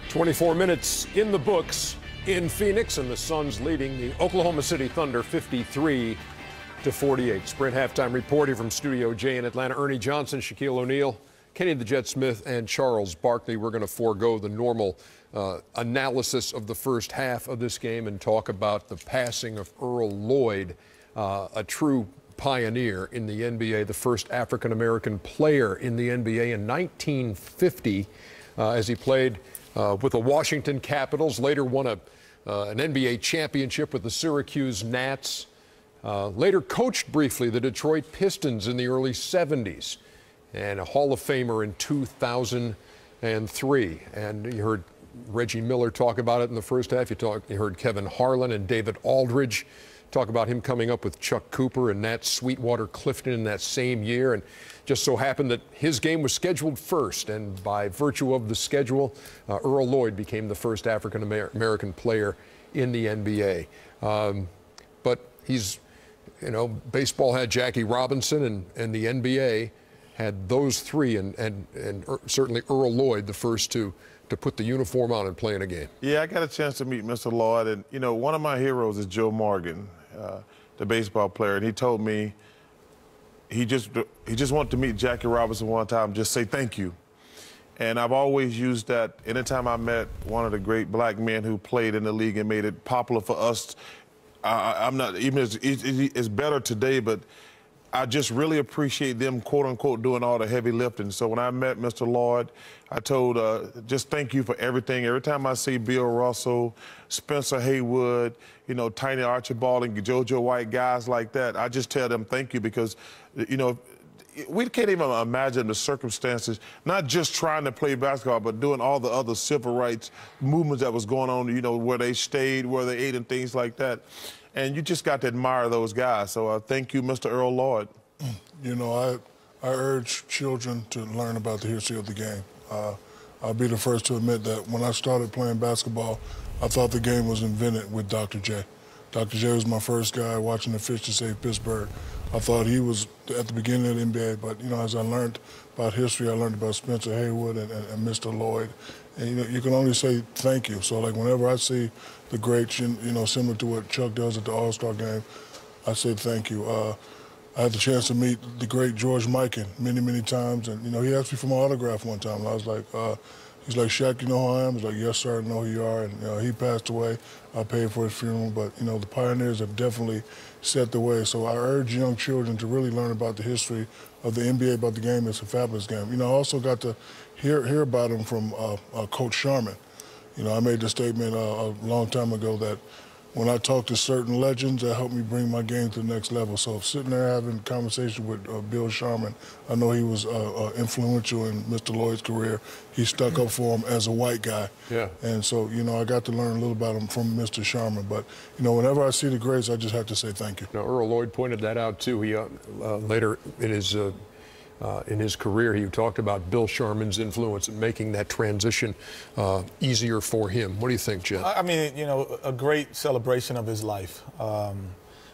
24 minutes in the books in Phoenix, and the Suns leading the Oklahoma City Thunder 53-48. Sprint halftime reporting from Studio J in Atlanta. Ernie Johnson, Shaquille O'Neal, Kenny the Jet Smith, and Charles Barkley. We're going to forego the normal analysis of the first half of this game and talk about the passing of Earl Lloyd, a true pioneer in the NBA, the first African-American player in the NBA in 1950 as he played with the Washington Capitals, later won an NBA championship with the Syracuse Gnats, later coached briefly the Detroit Pistons in the early 70s, and a Hall of Famer in 2003. And you heard Reggie Miller talk about it in the first half. You heard Kevin Harlan and David Aldridge talk about him coming up with Chuck Cooper and Nat Sweetwater Clifton in that same year. And just so happened that his game was scheduled first, and by virtue of the schedule, Earl Lloyd became the first African-American player in the NBA. But he's, you know, baseball had Jackie Robinson, and the NBA had those three, and certainly Earl Lloyd, the first to put the uniform on and play in a game. Yeah, I got a chance to meet Mr. Lloyd, and, you know, one of my heroes is Joe Morgan, the baseball player, and he told me he just wanted to meet Jackie Robinson one time, just say thank you. And I've always used that anytime I met one of the great black men who played in the league and made it popular for us. I'm not, even it's better today, but I just really appreciate them, quote unquote, doing all the heavy lifting. So when I met Mr. Lloyd, I told, just thank you for everything. Every time I see Bill Russell, Spencer Haywood, you know, Tiny Archibald and JoJo White, guys like that, I just tell them thank you, because, you know, we can't even imagine the circumstances, not just trying to play basketball, but doing all the other civil rights movements that was going on, you know, where they stayed, where they ate and things like that. And you just got to admire those guys. So thank you, Mr. Earl Lloyd. You know, I urge children to learn about the history of the game. I'll be the first to admit that when I started playing basketball, I thought the game was invented with Dr. J. Dr. J was my first guy watching the Fish to Save Pittsburgh. I thought he was at the beginning of the NBA, but, you know, as I learned about history, I learned about Spencer Haywood and Mr. Lloyd. And, you know, you can only say thank you. So, like, whenever I see the greats, you know, similar to what Chuck does at the All-Star game, I say thank you. I had the chance to meet the great George Mikan many, many times. And, you know, he asked me for my autograph one time. And I was like, he's like, Shaq, you know who I am? I was like, yes, sir, I know who you are. And, you know, he passed away. I paid for his funeral. But, you know, the pioneers have definitely set the way. So I urge young children to really learn about the history of the NBA, about the game. It's a fabulous game. You know, I also got to hear about him from Coach Sharman. You know, I made the statement a long time ago that when I talk to certain legends, that helped me bring my game to the next level. So sitting there having a conversation with Bill Sharman, I know he was influential in Mr. Lloyd's career. He stuck up for him as a white guy. Yeah. And so, you know, I got to learn a little about him from Mr. Sharman. But, you know, whenever I see the greats, I just have to say thank you. Now, Earl Lloyd pointed that out, too. He later in his career, he talked about Bill Sharman's influence in making that transition easier for him. What do you think, Jen? I mean, you know, a great celebration of his life,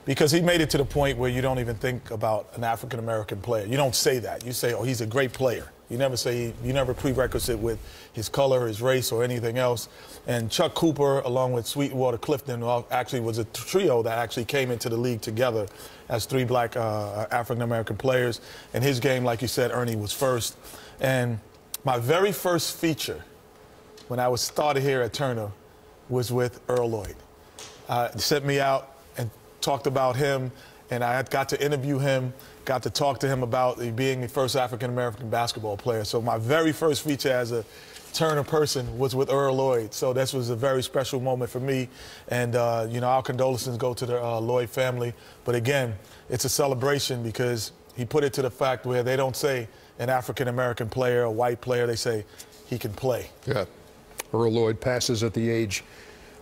because he made it to the point where you don't even think about an African-American player. You don't say that. You say, oh, he's a great player. You never say, you never prerequisite with his color, his race, or anything else. And Chuck Cooper, along with Sweetwater Clifton, actually was a trio that actually came into the league together as three black African-American players. And his game, like you said, Ernie, was first. And my very first feature when I was started here at Turner was with Earl Lloyd. Sent me out and talked about him, and I got to interview him, got to talk to him about being the first African-American basketball player. So my very first feature as a Turner person was with Earl Lloyd. So this was a very special moment for me. And, you know, our condolences go to the Lloyd family. But again, it's a celebration because he put it to the fact where they don't say an African-American player, a white player, they say he can play. Yeah. Earl Lloyd passes at the age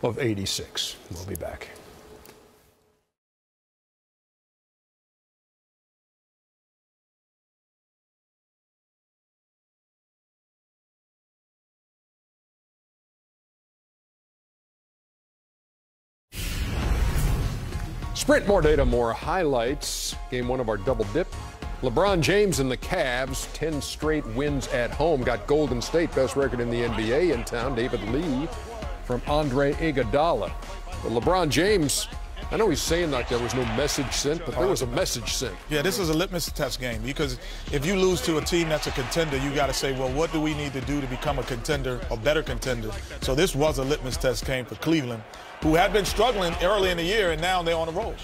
of 86. We'll be back. Sprint, more data, more highlights. Game one of our double dip. LeBron James and the Cavs, 10 straight wins at home, got Golden State, best record in the NBA in town. David Lee from Andre Iguodala. But LeBron James, I know he's saying like there was no message sent, but there was a message sent. Yeah, this is a litmus test game, because if you lose to a team that's a contender, you got to say, well, what do we need to do to become a contender, a better contender? So this was a litmus test game for Cleveland, who had been struggling early in the year, and now they're on the roll.